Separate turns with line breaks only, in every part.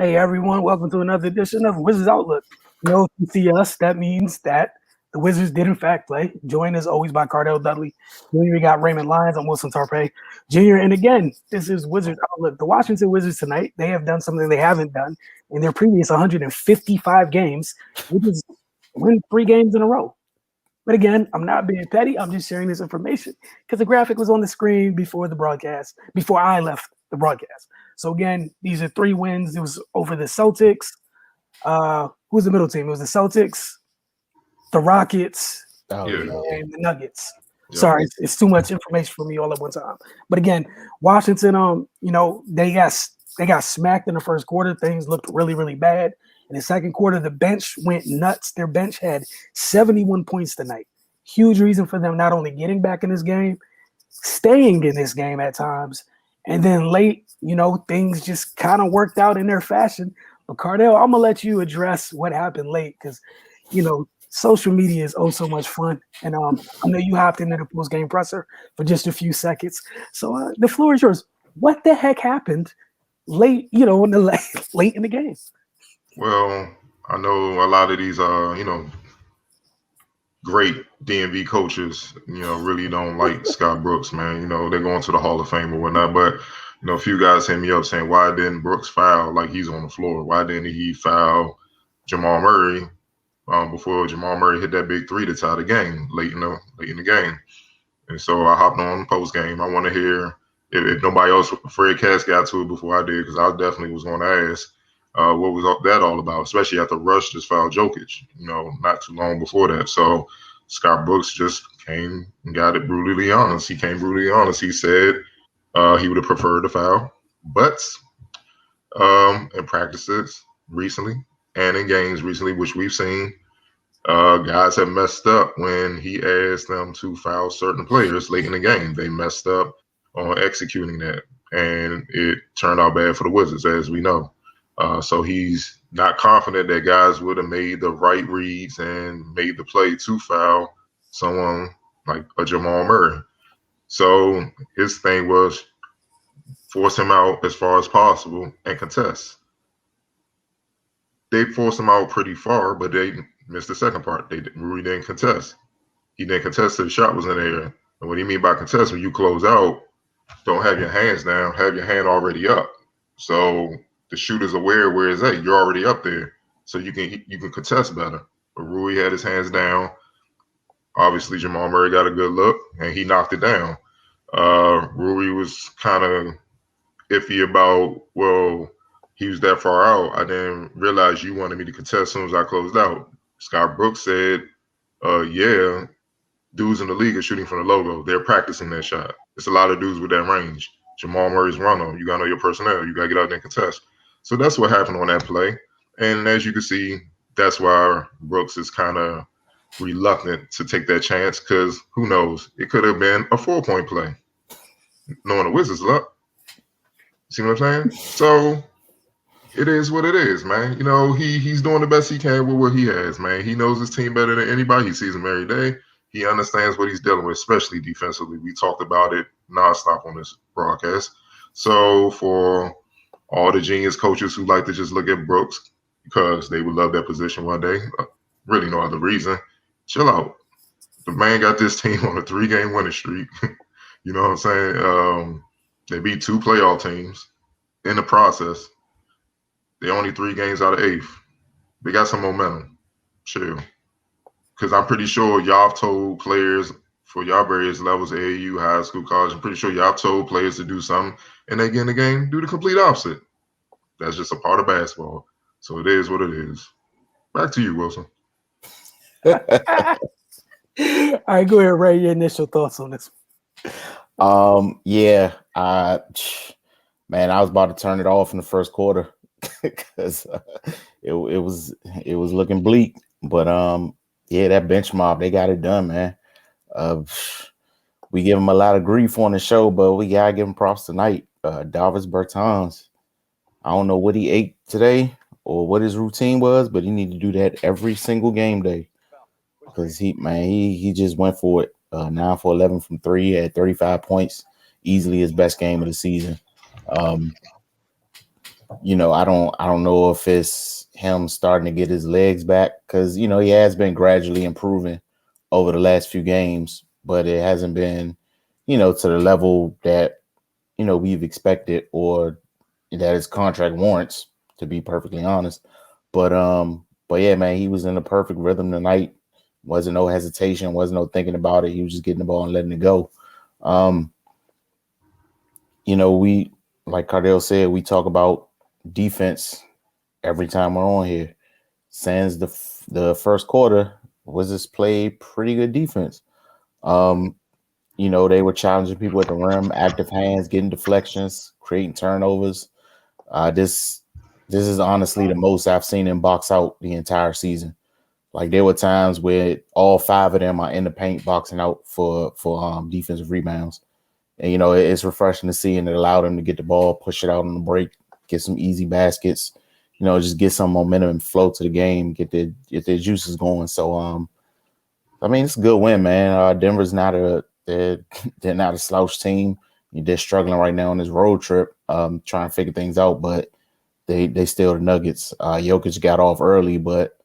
Hey everyone, welcome to another edition of Wizards Outlook. If you see us, that means that the Wizards did in fact play. Joined as always by Cardell Dudley. Junior, we got Raymond Lyons. I'm Wilson Tarpey. Junior, and again, this is Wizards Outlook. The Washington Wizards tonight, they have done something they haven't done in their previous 155 games, which is win 3 games in a row. But again, I'm not being petty. I'm just sharing this information because the graphic was on the screen before the broadcast, before I left the broadcast. So again, these are 3 wins. It was over the Celtics. Who was the middle team? It was the Celtics, the Rockets, and the Nuggets. Yeah. Sorry, it's too much information for me all at one time. But again, Washington, they got smacked in the first quarter. Things looked really, really bad. In the second quarter, the bench went nuts. Their bench had 71 points tonight. Huge reason for them not only getting back in this game, staying in this game at times. And then late, things just kind of worked out in their fashion. But Cardell, I'm going to let you address what happened late because, social media is oh so much fun. And I know you hopped into the post-game presser for just a few seconds. So the floor is yours. What the heck happened late, late in the game?
Well, I know a lot of these, great DMV coaches, really don't like Scott Brooks, man. They're going to the Hall of Fame or whatnot. But, a few guys hit me up saying, why didn't Brooks foul like he's on the floor? Why didn't he foul Jamal Murray before Jamal Murray hit that big 3 to tie the game late in the game? And so I hopped on post game. I want to hear if nobody else, Fred Cass got to it before I did, because I definitely was going to ask. What was that all about, especially after Rush just fouled Jokic, not too long before that. So Scott Brooks just came and got it brutally honest. He came brutally honest. He said he would have preferred the foul, but in practices recently and in games recently, which we've seen, guys have messed up when he asked them to foul certain players late in the game. They messed up on executing that, and it turned out bad for the Wizards, as we know. So he's not confident that guys would have made the right reads and made the play to foul someone like a Jamal Murray. So his thing was force him out as far as possible and contest. They forced him out pretty far, but they missed the second part. Rui didn't contest. He didn't contest till the shot was in the air. And what do you mean by contest? When you close out, don't have your hands down, have your hand already up. So the shooter's aware where it's at. You're already up there, so you can contest better. But Rui had his hands down. Obviously, Jamal Murray got a good look, and he knocked it down. Rui was kind of iffy about, well, he was that far out. I didn't realize you wanted me to contest as soon as I closed out. Scott Brooks said, yeah, dudes in the league are shooting from the logo. They're practicing that shot. It's a lot of dudes with that range. Jamal Murray's runner. You got to know your personnel. You got to get out there and contest. So that's what happened on that play. And as you can see, that's why Brooks is kind of reluctant to take that chance, because who knows? It could have been a 4-point play. Knowing the Wizards' luck. See what I'm saying? So it is what it is, man. He's doing the best he can with what he has, man. He knows his team better than anybody. He sees them every day. He understands what he's dealing with, especially defensively. We talked about it nonstop on this broadcast. So for all the genius coaches who like to just look at Brooks because they would love that position one day, really no other reason, chill out. The man got this team on a 3-game winning streak. You know what I'm saying? They beat 2 playoff teams in the process. They're only 3 games out of 8th. They got some momentum. Chill. Because I'm pretty sure y'all have told players for y'all various levels, AAU, high school, college, I'm pretty sure y'all have told players to do something, and they get in the game, do the complete opposite. That's just a part of basketball. So it is what it is. Back to you, Wilson.
All right, go ahead, Ray. Your initial thoughts on this.
Man, I was about to turn it off in the first quarter because it was looking bleak. But that bench mob, they got it done, man. We give him a lot of grief on the show, but we gotta give him props tonight. Davis Bertans, I don't know what he ate today or what his routine was, but he need to do that every single game day, because he just went for it. 9 for 11 from 3 at 35 points, easily his best game of the season. I don't know if it's him starting to get his legs back because he has been gradually improving over the last few games, but it hasn't been to the level that we've expected or that his contract warrants, to be perfectly honest. But yeah, man, he was in the perfect rhythm tonight. Wasn't no hesitation, wasn't no thinking about it. He was just getting the ball and letting it go. Um, we, like Cardell said, we talk about defense every time we're on here. Sans the first quarter, Wizards played pretty good defense. They were challenging people at the rim, active hands, getting deflections, creating turnovers. This is honestly the most I've seen them box out the entire season. Like there were times where all five of them are in the paint boxing out for defensive rebounds. And it's refreshing to see, and it allowed them to get the ball, push it out on the break, get some easy baskets, just get some momentum and flow to the game, get their juices going. So I mean, it's a good win, man. Denver's not they're not a slouch team. They're struggling right now on this road trip, trying to figure things out, but they still the Nuggets. Jokic got off early, but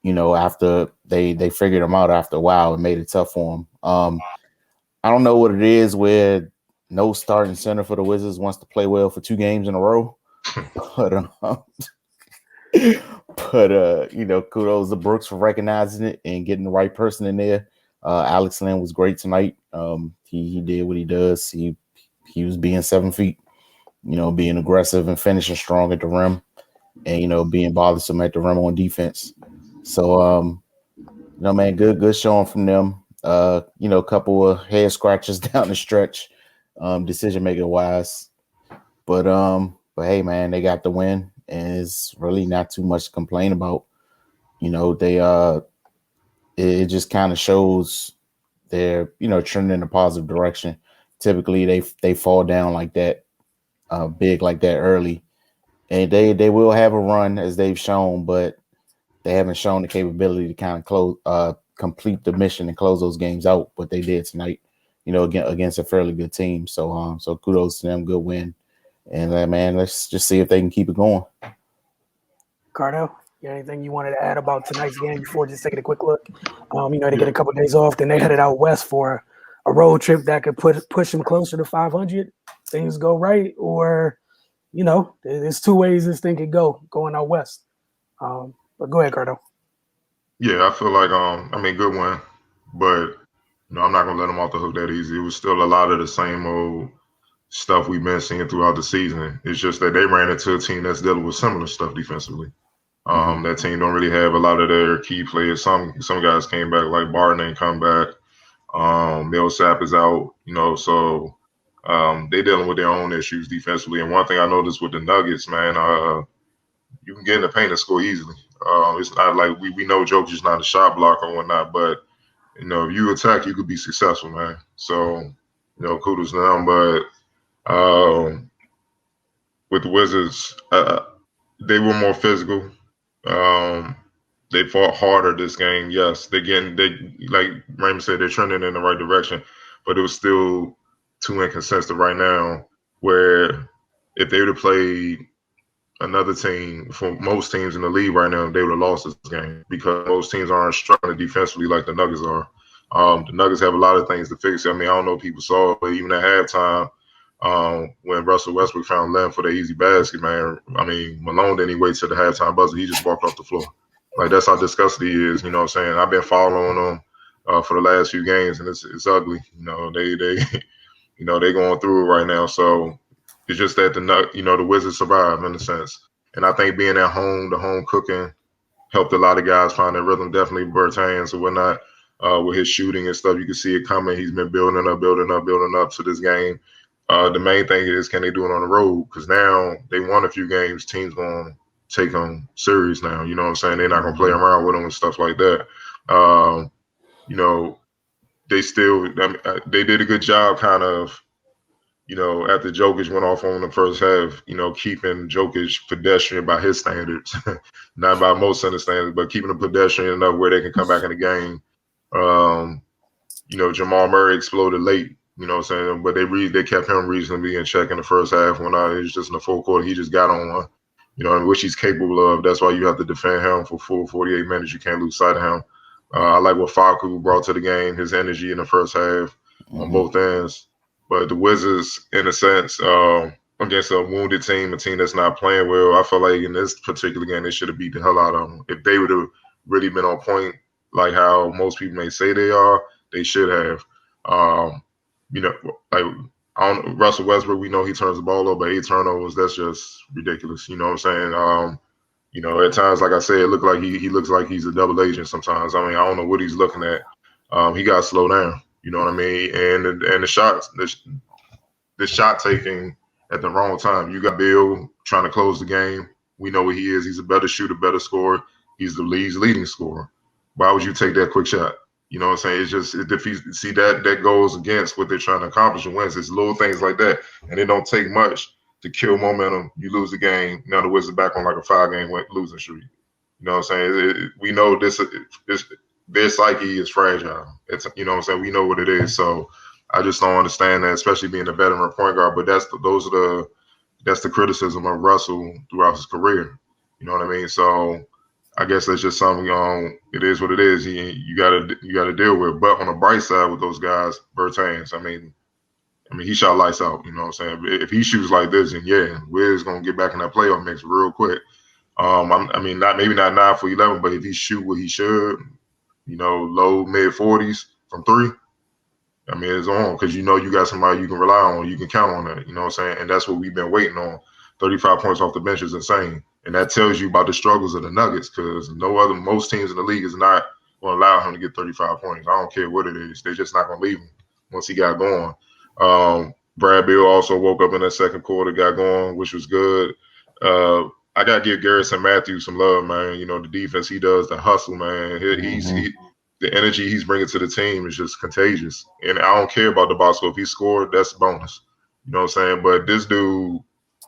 after they figured him out after a while, it made it tough for him. I don't know what it is where no starting center for the Wizards wants to play well for 2 games in a row, but kudos to Brooks for recognizing it and getting the right person in there. Alex Len was great tonight. He did what he does. He was being 7 feet, being aggressive and finishing strong at the rim, and being bothersome at the rim on defense. So man, good showing from them. A couple of head scratches down the stretch, decision making wise. But hey, man, they got the win, and it's really not too much to complain about. They it just kind of shows they're trending in a positive direction. Typically, they fall down like that, big like that early, and they will have a run as they've shown, but they haven't shown the capability to kind of complete the mission and close those games out. But they did tonight, against a fairly good team. So so kudos to them, good win. And man, let's just see if they can keep it going.
Cardo, you got anything you wanted to add about tonight's game before just taking a quick look? They get a couple of days off, then they headed out west for a road trip that could push them closer to 500. Things go right, or there's 2 ways this thing could go going out west. But go ahead, Cardo.
Yeah, I feel like good win, but I'm not gonna let them off the hook that easy. It was still a lot of the same old stuff we've been seeing throughout the season. It's just that they ran into a team that's dealing with similar stuff defensively. That team don't really have a lot of their key players. Some guys came back, like Barton ain't come back. Millsap is out, so they dealing with their own issues defensively. And one thing I noticed with the Nuggets, man, you can get in the paint and score easily. It's not like we know Jokic is not a shot blocker or whatnot, but if you attack, you could be successful, man. So kudos to them. But with the Wizards, they were more physical. They fought harder this game. Yes, they like Raymond said, they're trending in the right direction, but it was still too inconsistent right now. Where if they would have played another team, for most teams in the league right now, they would have lost this game because most teams aren't struggling defensively like the Nuggets are. The Nuggets have a lot of things to fix. I mean, I don't know if people saw it, but even at halftime, when Russell Westbrook found Len for the easy basket, man, I mean, Malone didn't even wait till the halftime buzzer. He just walked off the floor. Like, that's how disgusting he is, you know what I'm saying? I've been following him for the last few games, and it's ugly. They they going through it right now. So it's just that the Wizards survived in a sense. And I think being at home, the home cooking helped a lot of guys find their rhythm. Definitely Bertans or whatnot, with his shooting and stuff. You can see it coming. He's been building up to this game. The main thing is, can they do it on the road? Because now they won a few games. Teams going to take them serious now. You know what I'm saying? They're not going to play around with them and stuff like that. They still, they did a good job kind of, after Jokic went off on the first half, keeping Jokic pedestrian by his standards, not by most center standards, but keeping them pedestrian enough where they can come back in the game. Jamal Murray exploded late. You know what I'm saying? But they kept him reasonably in check in the first half. When it was just in the fourth quarter, he just got on one. You know, which he's capable of. That's why you have to defend him for full 48 minutes. You can't lose sight of him. I like what Faku brought to the game, his energy in the first half on both ends. But the Wizards, in a sense, against a wounded team, a team that's not playing well, I feel like in this particular game, they should have beat the hell out of them. If they would have really been on point, like how most people may say they are, they should have. You know, like Russell Westbrook, we know he turns the ball over, 8 turnovers. That's just ridiculous. You know what I'm saying? You know, at times, like I said, it looked like he looks like he's a double agent sometimes. I mean, I don't know what he's looking at. He got to slow down. You know what I mean? And the shots, the shot taking at the wrong time. You got Bill trying to close the game. We know what he is. He's a better shooter, better scorer. He's the league's leading scorer. Why would you take that quick shot? You know what I'm saying? It's just it defeats. See that goes against what they're trying to accomplish and wins. It's little things like that, and it don't take much to kill momentum. You lose the game. Now the Wizards back on like a 5-game losing streak. You know what I'm saying? We know this. Their psyche is fragile. It's you know what I'm saying. We know what it is. So I just don't understand that, especially being a veteran point guard. But that's the criticism of Russell throughout his career. You know what I mean? So I guess that's just something. It is what it is. You gotta deal with. But on the bright side with those guys, Bertans, I mean, he shot lights out. You know what I'm saying? If he shoots like this, then yeah, Wiz gonna get back in that playoff mix real quick. I mean, maybe not 9 for 11, but if he shoot what he should, you know, low mid 40s from 3. I mean, it's on because you know you got somebody you can rely on, you can count on that. You know what I'm saying? And that's what we've been waiting on. 35 points off the bench is insane. And that tells you about the struggles of the Nuggets because most teams in the league is not going to allow him to get 35 points. I don't care what it is. They're just not going to leave him once he got going. Brad Beal also woke up in that second quarter, got going, which was good. I got to give Garrison Matthews some love, man. You know, the defense he does, the hustle, man. The energy he's bringing to the team is just contagious. And I don't care about the box score. If he scored, that's a bonus. You know what I'm saying? But this dude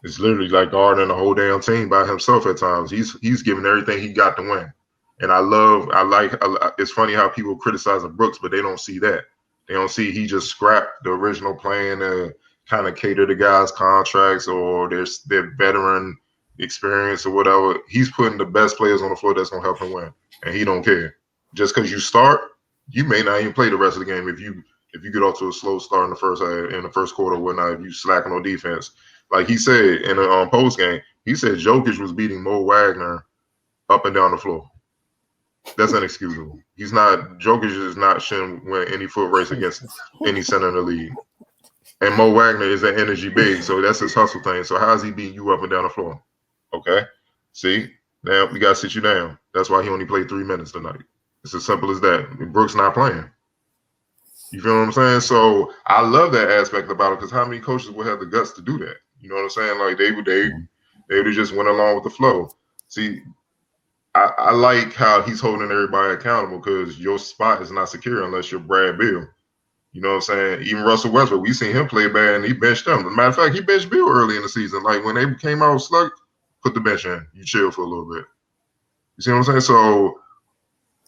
is literally like guarding the whole damn team by himself at times. He's giving everything he got to win. And it's funny how people criticize Brooks, but they don't see that. They don't see he just scrapped the original plan to kind of cater to guys' contracts or their veteran experience or whatever. He's putting the best players on the floor that's going to help him win. And he don't care. Just because you start, you may not even play the rest of the game if you get off to a slow start in the first quarter or whatnot, if you slacking on defense. Like he said in a post game, he said Jokic was beating Mo Wagner up and down the floor. That's inexcusable. Jokic shouldn't win any foot race against any center in the league. And Mo Wagner is an energy big, so that's his hustle thing. So how is he beating you up and down the floor? Okay. See? Now we gotta sit you down. That's why he only played 3 minutes tonight. It's as simple as that. Brooks not playing. You feel what I'm saying? So I love that aspect about it because how many coaches would have the guts to do that? You know what I'm saying? Like they would have just went along with the flow. See, I like how he's holding everybody accountable because your spot is not secure unless you're Brad Beal. You know what I'm saying? Even Russell Westbrook, we seen him play bad and he benched him. As a matter of fact, he benched Beal early in the season. Like when they came out slug, put the bench in. You chill for a little bit. You see what I'm saying? So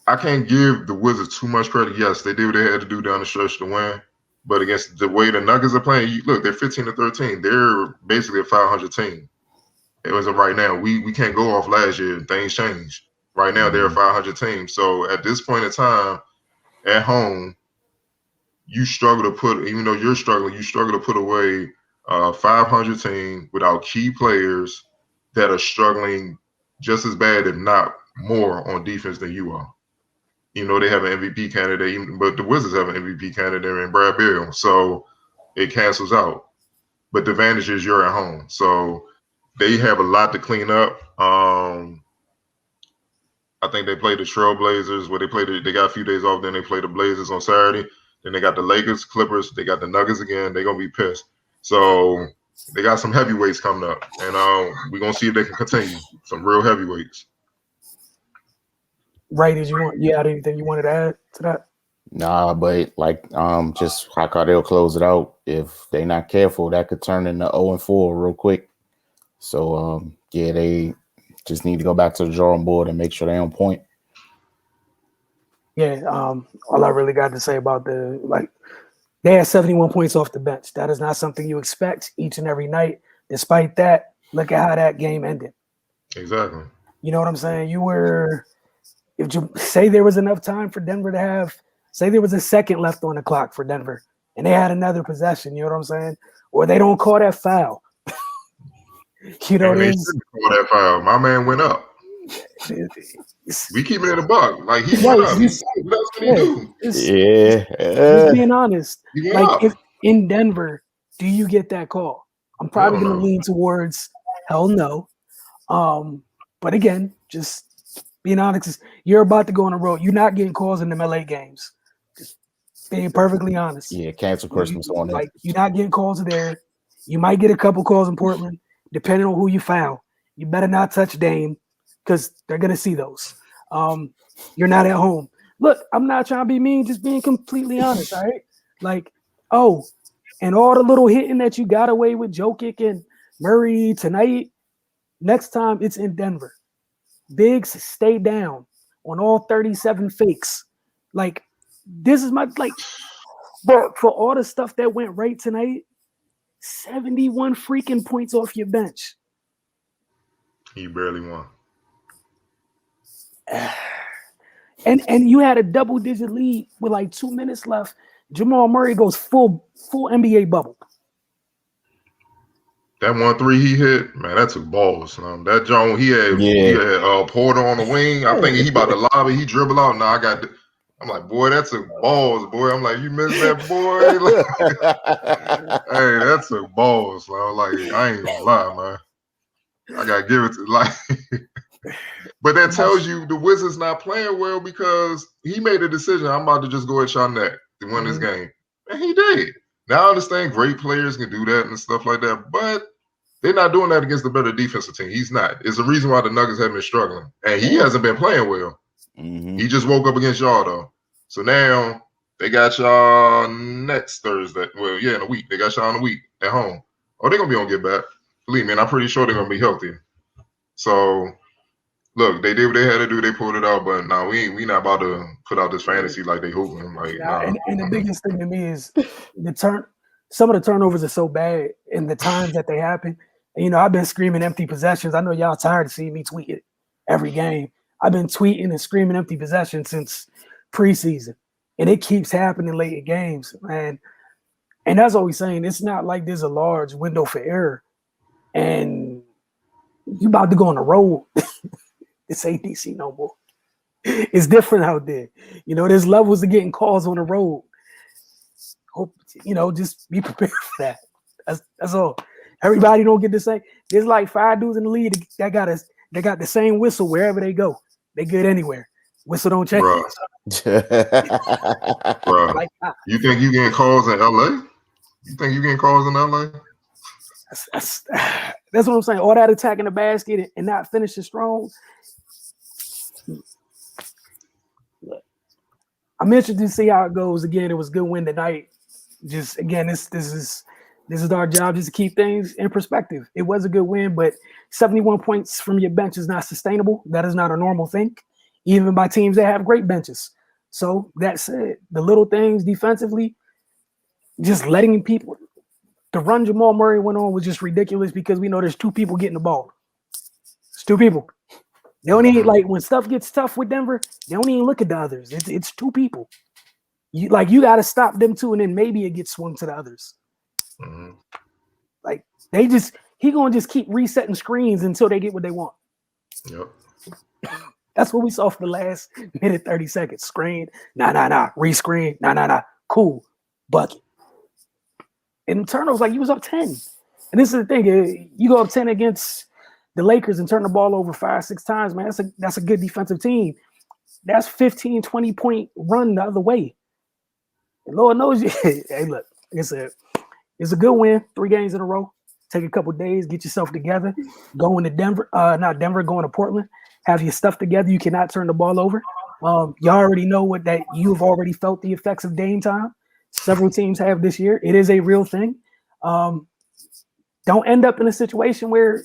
I can't give the Wizards too much credit. Yes, they did what they had to do down the stretch to win. But against the way the Nuggets are playing, look, they're 15-13. They're basically a 500 team. It was right now. We can't go off last year. Things changed. Right now, they're a 500 team. So at this point in time, at home, you struggle to put, even though you're struggling, you struggle to put away a 500 team without key players that are struggling just as bad, if not more, on defense than you are. You know, they have an MVP candidate, but the Wizards have an MVP candidate in Brad Beal. So it cancels out. But the advantage is you're at home. So they have a lot to clean up. I think they played the Trailblazers where they got a few days off. Then they play the Blazers on Saturday. Then they got the Lakers, Clippers. They got the Nuggets again. They're going to be pissed. So they got some heavyweights coming up. And we're going to see if they can continue. Some real heavyweights.
Ray, you had anything you wanted to add to that?
Nah, but just how they'll close it out. If they're not careful, that could turn into 0-4 real quick. So they just need to go back to the drawing board and make sure they're on point.
Yeah, all I really got to say about They had 71 points off the bench. That is not something you expect each and every night. Despite that, look at how that game ended.
Exactly.
You know what I'm saying? If you say there was enough time for Denver to have, say there was a second left on the clock for Denver, and they had another possession, you know what I'm saying? Or they don't call that foul. You know,
they shouldn't call that foul. My man went up. We keep it in a buck. Like he went up. What else can he do?
Just being honest. Like
up.
if in Denver, do you get that call? I'm probably going to lean towards hell no. But again, just being honest, you're about to go on the road. You're not getting calls in them LA games. Just being perfectly honest.
Yeah, cancel Christmas on that.
Like you're not getting calls there. You might get a couple calls in Portland, depending on who you foul. You better not touch Dame because they're gonna see those. You're not at home. Look, I'm not trying to be mean, just being completely honest. All right, like and all the little hitting that you got away with Jokic and Murray tonight. Next time it's in Denver. Biggs, stay down on all 37 fakes. Like, this is but for all the stuff that went right tonight, 71 freaking points off your bench.
He barely won.
And you had a double-digit lead with like 2 minutes left. Jamal Murray goes full NBA bubble.
That 1-3 he hit, man, that took balls. That Jones, he had Porter on the wing. I'm thinking he about to lob it. He dribble out. Now I'm like, boy, that took balls, boy. I'm like, you missed that, boy. Hey, that took balls. Like, I ain't gonna lie, man. I gotta give it to But that tells you the Wizards not playing well because he made a decision. I'm about to just go at y'all neck to win this game. And he did. Now I understand great players can do that and stuff like that, but they're not doing that against the better defensive team. He's not. It's the reason why the Nuggets have been struggling. And he hasn't been playing well.
Mm-hmm.
He just woke up against y'all, though. So now they got y'all next Thursday. Well, yeah, in a week. They got y'all in a week at home. Oh, they're going to be on Get Back. Believe me, and I'm pretty sure they're going to be healthy. So, look, they did what they had to do. They pulled it out. But now we not about to put out this fantasy like they hooping. Like,
and the biggest thing to me is some of the turnovers are so bad and the times that they happen. And, you know, I've been screaming empty possessions. I know y'all tired of seeing me tweet it every game. I've been tweeting and screaming empty possessions since preseason. And it keeps happening late in games, man. And that's what we're saying. It's not like there's a large window for error. And you about to go on the road. It's ADC no more. It's different out there. You know, there's levels to getting calls on the road. Hope, you know, just be prepared for that. That's all. Everybody don't get the same. There's like 5 dudes in the league that got the same whistle wherever they go. They good anywhere. Whistle don't change.
Bruh. Like, you think you getting calls in LA? You think you getting calls in LA?
That's what I'm saying. All that attack in the basket and not finishing strong. I'm interested to see how it goes. Again, it was a good win tonight. Just again, this is our job, just to keep things in perspective. It was a good win, but 71 points from your bench is not sustainable. That is not a normal thing, even by teams that have great benches. So that said, the little things defensively, just letting people. The run Jamal Murray went on was just ridiculous because we know there's 2 people getting the ball. It's 2 people. They don't even, like, when stuff gets tough with Denver, they don't even look at the others. It's 2 people. You got to stop them 2, and then maybe it gets swung to the others.
Mm-hmm.
Like, he going to just keep resetting screens until they get what they want.
Yep.
That's what we saw for the last minute, 30 seconds. Screen, nah, re-screen, nah, cool, bucket. And turnovers, like, you was up 10. And this is the thing, you go up 10 against the Lakers and turn the ball over 5-6 times, man, that's a good defensive team. That's 15, 20-point run the other way. And Lord knows you. Hey, look, it's a good win, 3 games in a row. Take a couple days, get yourself together. Going to Denver, going to Portland. Have your stuff together. You cannot turn the ball over. You already know you've already felt the effects of Dame time. Several teams have this year. It is a real thing. Don't end up in a situation where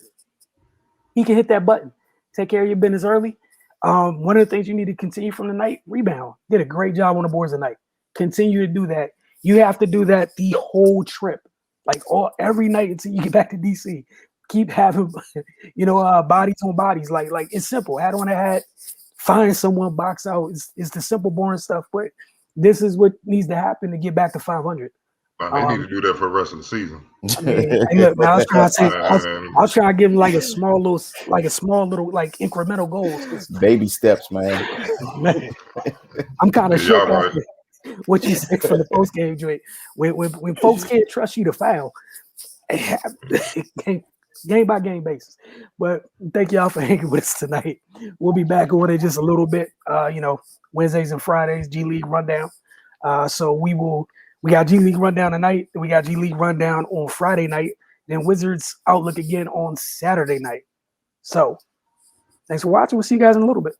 he can hit that button. Take care of your business early. One of the things you need to continue from the night, rebound. Did a great job on the boards tonight. Continue to do that. You have to do that the whole trip, like every night until you get back to DC. Keep having, bodies on bodies. Like it's simple. Hat on a hat. Find someone, box out. It's the simple, boring stuff. But this is what needs to happen to get back to 500.
They need to do that for the rest of the season.
I mean, hey, look, man, I was trying to say, I was trying to give him like a small little incremental goals.
Baby steps, man.
I'm kind of shook
right.
after what you said from the post game joint. When folks can't trust you to foul, game by game basis. But thank y'all for hanging with us tonight. We'll be back on it just a little bit. Wednesdays and Fridays, G League rundown. So we got G League rundown tonight. We got G League rundown on Friday night. Then Wizards Outlook again on Saturday night. So thanks for watching. We'll see you guys in a little bit.